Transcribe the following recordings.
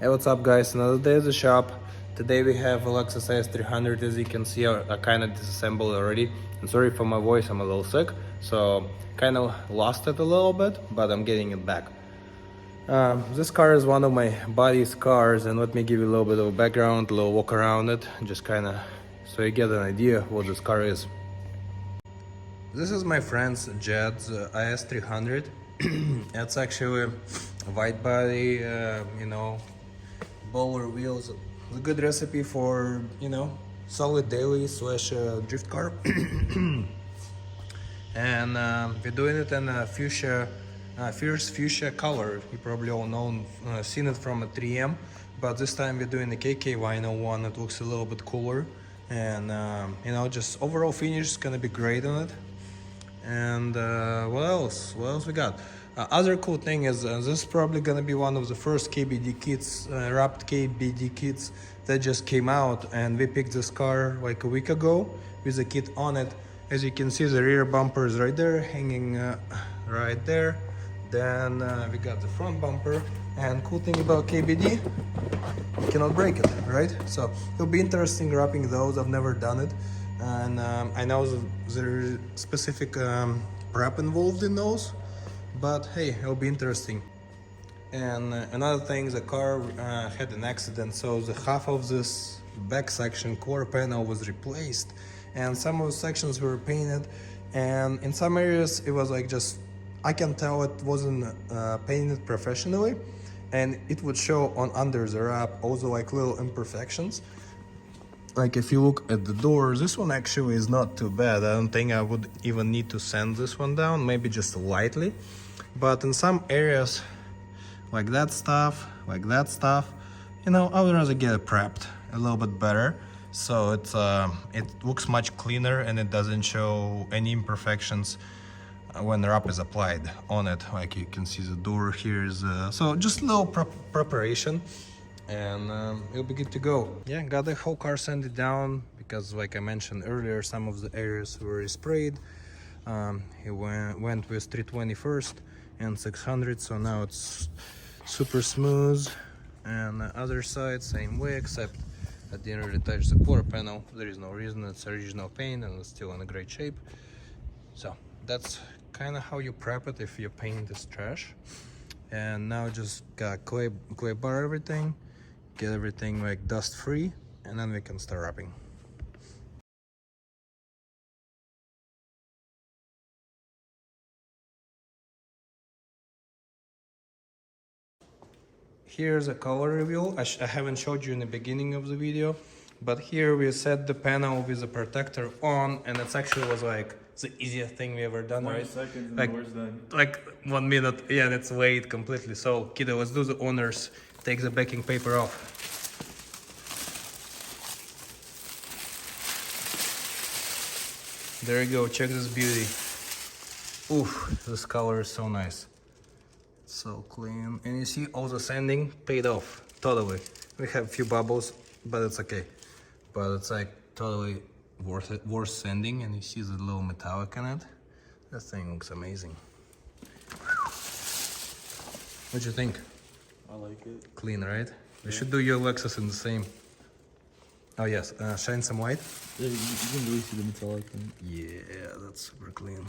Hey, what's up guys, another day at the shop. Today we have a Lexus Is300. As you can see, I kind of disassembled already. And sorry for my voice, I'm a little sick, so kind of lost it a little bit, but I'm getting it back. This car is one of my buddy's cars, and let me give you a little bit of a background, a little walk around it, just kind of so you get an idea what this car is. This is my friend's Jed's Is300. It's actually a wide body, baller wheels. It's a good recipe for, solid daily slash drift car. And we're doing it in a fuchsia, fierce fuchsia color. You probably all know, seen it from a 3M, but this time we're doing the KK vinyl one. It looks a little bit cooler, and just overall finish is gonna be great on it. And what else we got? Other cool thing is this is probably gonna be one of the first KBD kits, wrapped KBD kits that just came out, and we picked this car like a week ago with a kit on it. As you can see, the rear bumper is right there, hanging right there. Then we got the front bumper, and cool thing about KBD, you cannot break it, right? So it'll be interesting wrapping those. I've never done it, and I know there's specific prep involved in those, but hey, it'll be interesting. And another thing, the car had an accident, so the half of this back section core panel was replaced, and some of the sections were painted, and in some areas it was like just, I can tell it wasn't painted professionally, and it would show on under the wrap also like little imperfections. Like if you look at the doors, this one actually is not too bad. I don't think I would even need to sand this one down, maybe just lightly. But in some areas, like that stuff, I would rather get it prepped a little bit better, so it looks much cleaner and it doesn't show any imperfections when the wrap is applied on it. Like you can see the door here is so just a little preparation, and it'll be good to go. Yeah, got the whole car sanded down because, like I mentioned earlier, some of the areas were sprayed. He went with 320 first and 600, so now it's super smooth. And the other side same way, except I didn't really touch the quarter panel. There is no reason, it's original paint and it's still in a great shape. So that's kind of how you prep it if your paint is trash. And now just got clay bar everything, get everything like dust free, and then we can start wrapping. Here's a color reveal. I haven't showed you in the beginning of the video, but here we set the panel with the protector on, and it actually was like the easiest thing we ever done, 1 right? second Like, and the done. like 1 minute. Yeah, that's weighed completely. So kiddo, let's do the honors. Take the backing paper off. There you go, check this beauty. Oof, this color is so nice. So clean, and you see all the sanding paid off, totally. We have a few bubbles, but it's okay. But it's like totally worth it, worth sanding, and you see the little metallic in it. That thing looks amazing. What do you think? I like it. Clean, right? We should do your Lexus in the same. Oh yes, shine some white. Yeah, you can really see the metallic thing. Yeah, that's super clean.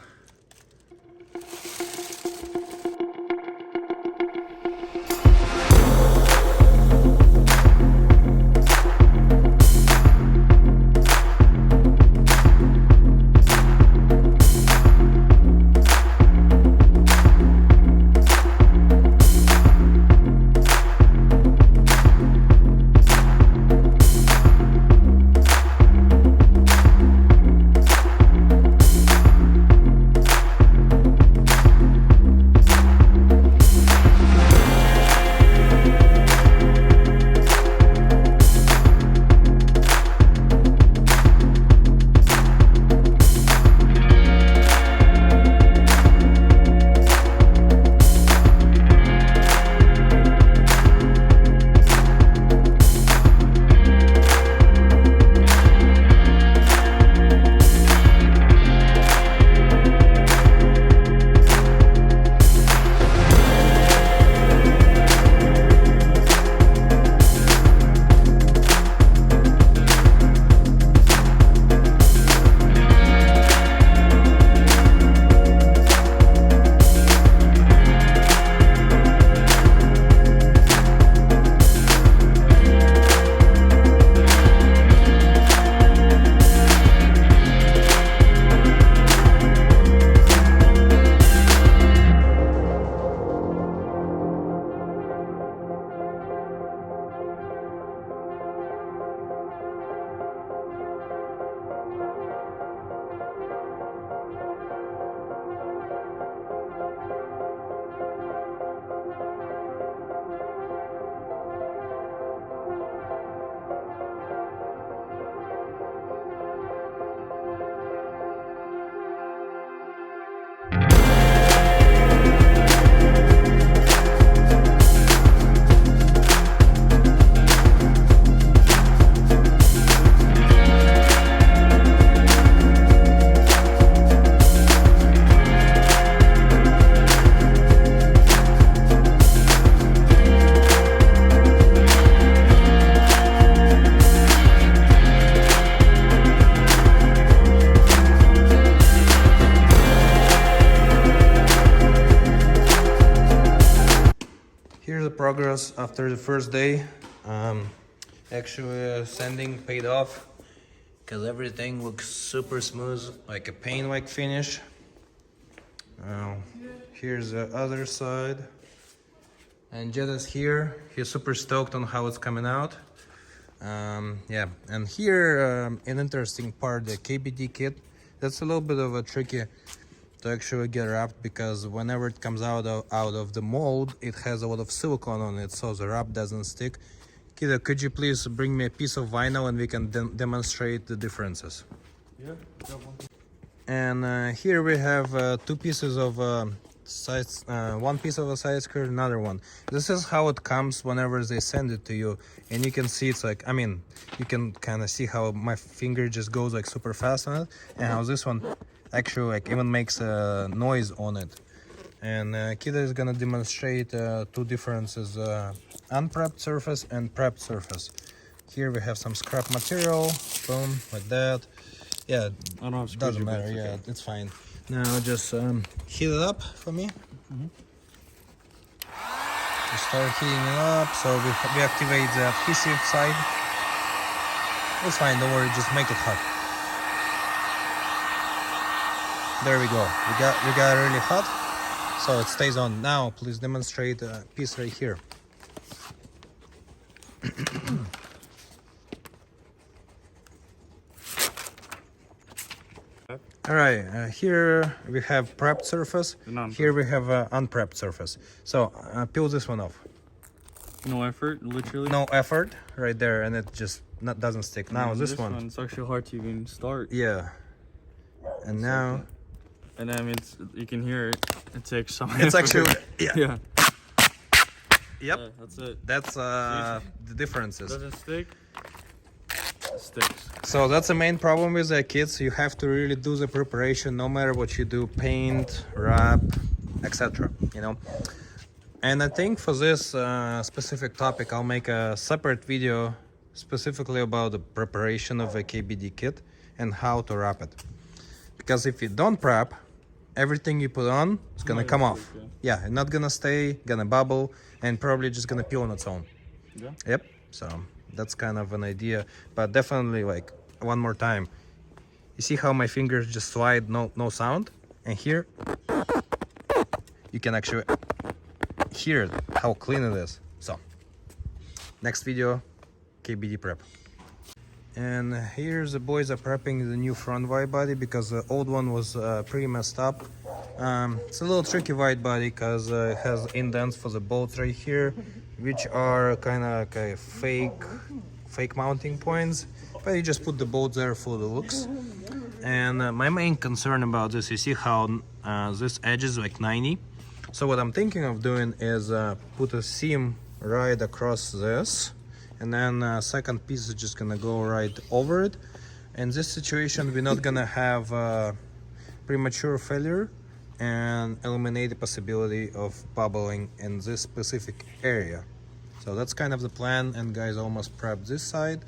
progress after the first day. Actually, sanding paid off because everything looks super smooth, like a paint-like finish. Here's the other side. And Jed is here. He's super stoked on how it's coming out. Yeah, and here an interesting part, the KBD kit. That's a little bit of a tricky to actually get wrapped because whenever it comes out of the mold, it has a lot of silicone on it, so the wrap doesn't stick. Kida, could you please bring me a piece of vinyl and we can demonstrate the differences? Yeah, got one. And here we have two pieces of one piece of a side skirt, another one. This is how it comes whenever they send it to you, and you can see it's like, I mean, you can kind of see how my finger just goes like super fast on it, and how this one actually like even makes a noise on it. And Kida is gonna demonstrate two differences: unprepped surface and prepped surface. Here we have some scrap material, boom, like that. Yeah, I don't have doesn't matter. okay. Yeah, it's fine. Now just heat it up for me. Just start heating it up. So we activate the adhesive side. It's fine. Don't worry. Just make it hot. There we go. We got it really hot, so it stays on. Now, please demonstrate a piece right here. All right, here we have prepped surface. Here we have unprepped surface. So peel this one off. No effort, literally. No effort, right there, and it just doesn't stick. Now this one. It's actually hard to even start. Yeah. And now. And I mean, you can hear it. It takes some. It's effort. actually yeah. Yeah. Yep. Yeah, that's it. That's the differences. Doesn't stick. It sticks. So that's the main problem with the kits. You have to really do the preparation, no matter what you do, paint, wrap, etc. You know. And I think for this specific topic, I'll make a separate video specifically about the preparation of a KBD kit and how to wrap it. Because if you don't prep, everything you put on is gonna come off. Yeah, it's not gonna stay, gonna bubble, and probably just gonna peel on its own. Yeah. Yep. So that's kind of an idea, but definitely like one more time. You see how my fingers just slide, no sound, and here you can actually hear how clean it is. So next video, KBD prep. And here's the boys are prepping the new front wide body because the old one was pretty messed up. It's a little tricky wide body because it has indents for the bolts right here, which are kind of like fake mounting points, but you just put the bolts there for the looks. And my main concern about this, you see how this edge is like 90. So what I'm thinking of doing is put a seam right across this, and then second piece is just gonna go right over it. In this situation, we're not gonna have premature failure and eliminate the possibility of bubbling in this specific area. So that's kind of the plan, and guys almost prepped this side,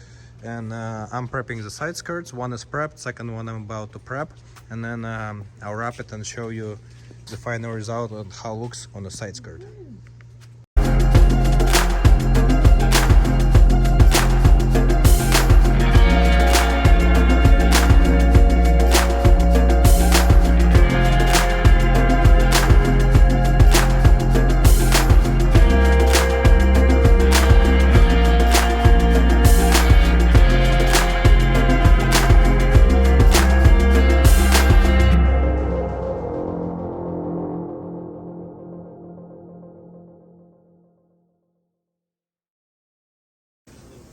and I'm prepping the side skirts. One is prepped, second one I'm about to prep, and then I'll wrap it and show you the final result of how it looks on the side skirt.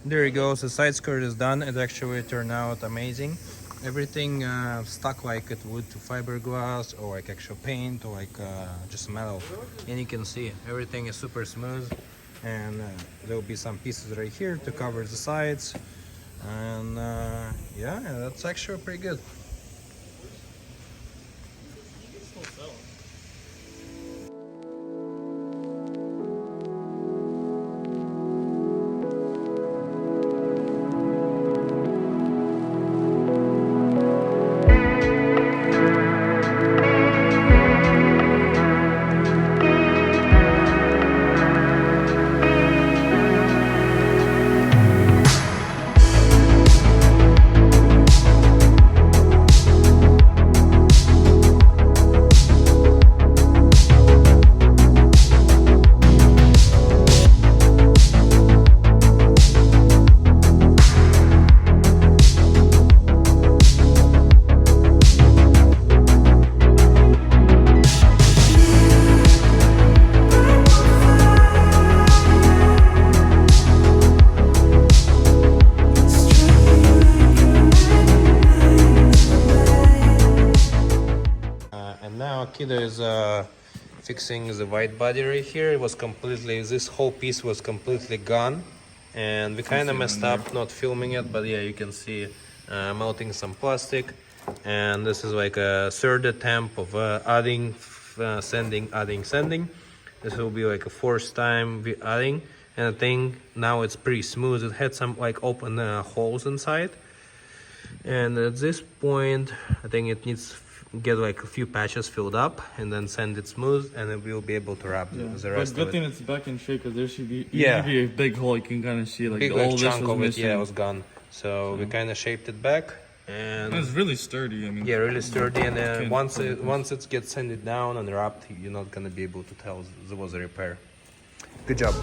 There you go, the side skirt is done. It actually turned out amazing. Everything stuck like it would to fiberglass or like actual paint or like just metal. And you can see everything is super smooth, and there will be some pieces right here to cover the sides. And yeah, that's actually pretty good. Kido is fixing the white body right here. It was completely, this whole piece was completely gone, and we kind of messed up not filming it, but yeah, you can see melting some plastic. And this is like a third attempt of adding, sanding. This will be like a fourth time we adding, and I think now it's pretty smooth. It had some like open holes inside, and at this point I think it needs get like a few patches filled up and then sand it smooth, and then we'll be able to wrap the rest but of good it. thing it's back in shape, because there should be Yeah. a big hole. You can kind of see like Big all like this chunk was of it, missing. yeah, was gone. So we kind of shaped it back, and It's really sturdy. I mean, yeah, really sturdy. And Can't once put it gets sanded down and wrapped, you're not gonna be able to tell there was a repair. Good job.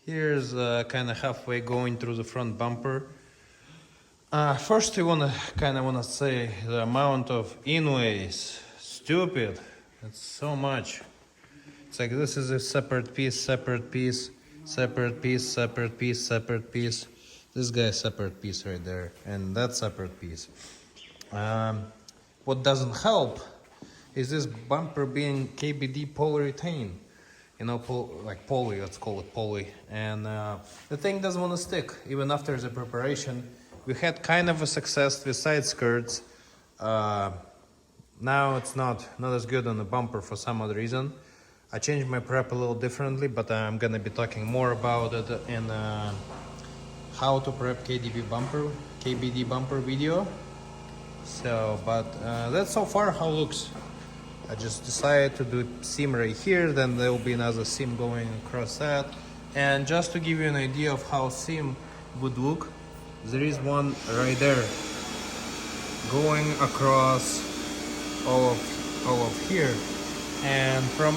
Here's kind of halfway going through the front bumper. First, I wanna say the amount of inlays. Stupid. It's so much. It's like this is a separate piece, separate piece, separate piece, separate piece, separate piece. This guy's separate piece right there, and that separate piece. What doesn't help is this bumper being KBD polyurethane. You know, like poly, let's call it poly. And the thing doesn't want to stick, even after the preparation. We had kind of a success with side skirts. Now it's not as good on the bumper for some other reason. I changed my prep a little differently, but I'm gonna be talking more about it in how to prep KBD bumper video. So, but that's so far how it looks. I just decided to do seam right here, then there will be another seam going across that. And just to give you an idea of how seam would look, there is one right there going across all of here. And from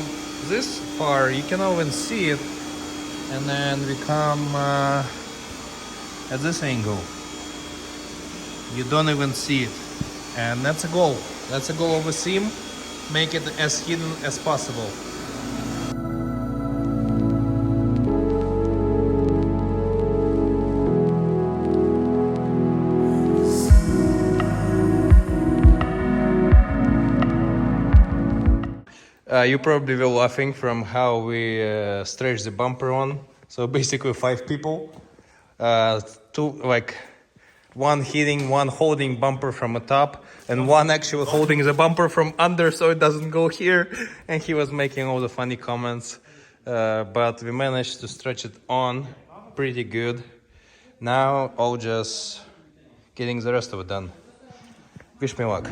this far you cannot even see it, and then we come at this angle. You don't even see it, and that's a goal. That's a goal of a seam. Make it as hidden as possible. You probably were laughing from how we stretched the bumper on. So basically 5 people, one hitting, one holding bumper from the top, and one actually holding the bumper from under so it doesn't go here. And he was making all the funny comments, but we managed to stretch it on pretty good. Now all just getting the rest of it done. Wish me luck.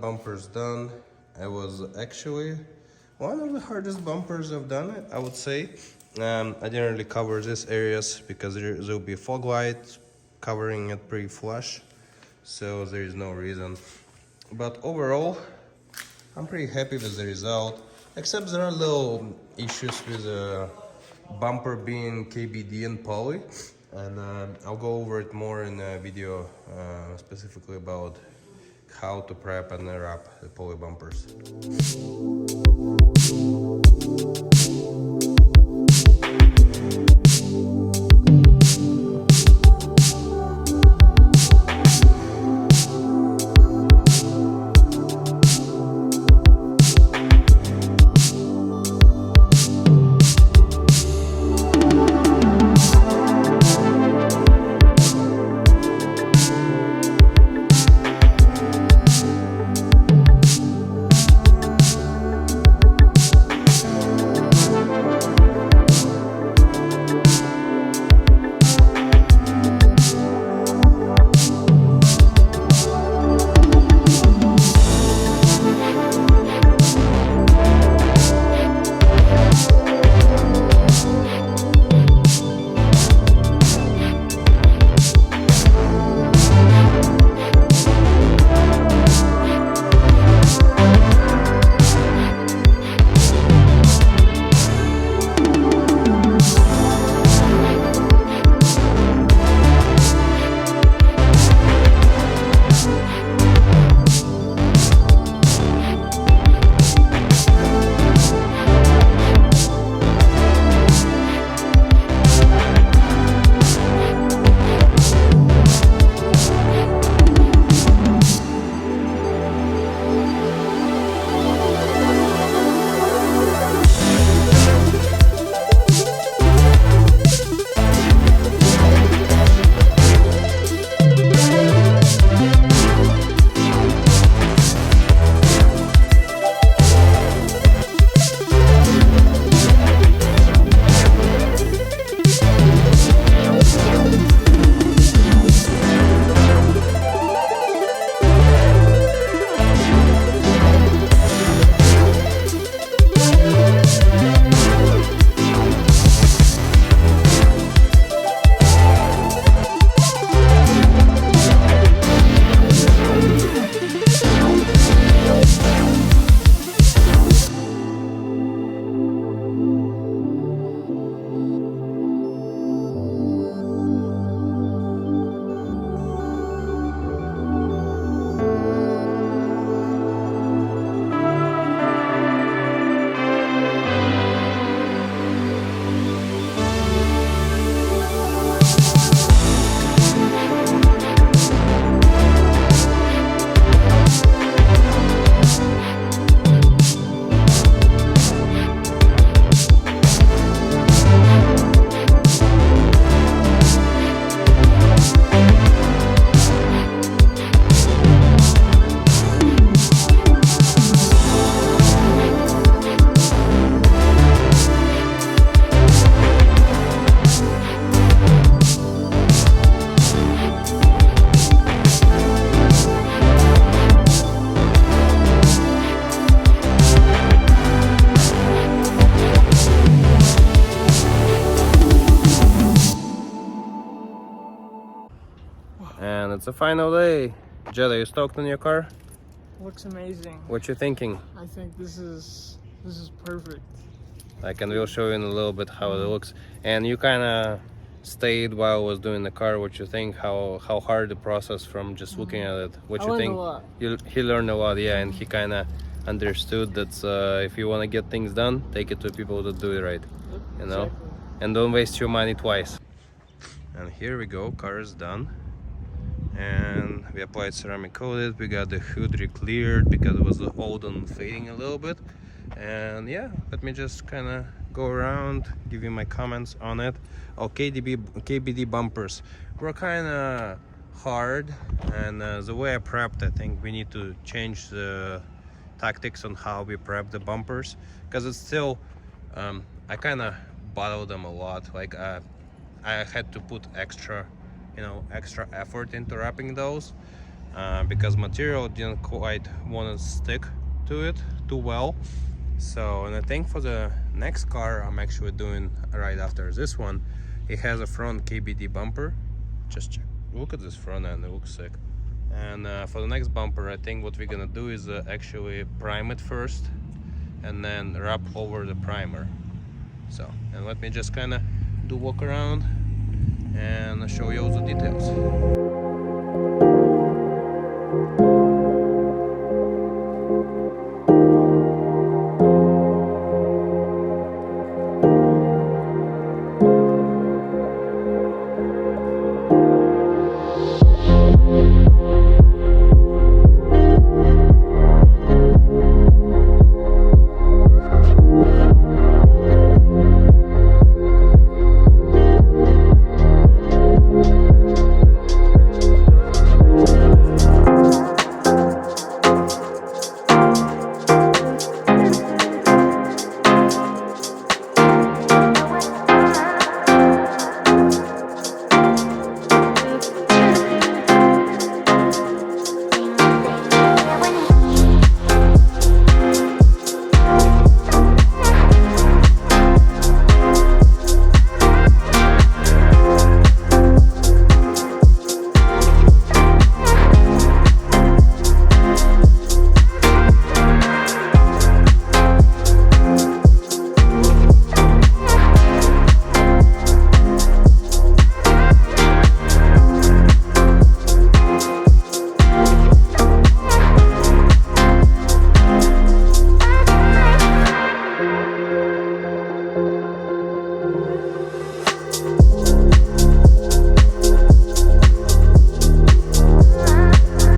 bumpers done. It was actually one of the hardest bumpers I've done it, I would say. I didn't really cover these areas because there will be fog light covering it pretty flush, so there is no reason. But overall, I'm pretty happy with the result, except there are little issues with the bumper being KBD and poly, and I'll go over it more in a video specifically about how to prep and wrap the poly bumpers. And it's a final day. Jed, are you stoked on your car? Looks amazing. What you thinking? I think this is perfect. We'll show you in a little bit how it looks. And you kind of stayed while I was doing the car. What you think? How hard the process from just looking at it? What you think? I learned a lot. He learned a lot, yeah, and he kind of understood that if you want to get things done, take it to people that do it right, you know, Exactly. and don't waste your money twice. And here we go, car is done. And we applied ceramic coated, we got the hood re-cleared because it was old and fading a little bit. And yeah, let me just kind of go around, give you my comments on it. Oh, KBD bumpers were kind of hard, and the way I prepped, I think we need to change the tactics on how we prep the bumpers, because it's still I kind of bottled them a lot. I had to put extra effort into wrapping those, because material didn't quite want to stick to it too well. So, and I think for the next car I'm actually doing right after this one, it has a front KBD bumper. Just check, look at this front end, it looks sick. And for the next bumper, I think what we're gonna do is actually prime it first and then wrap over the primer. So, and let me just kind of do walk around and show you all the details.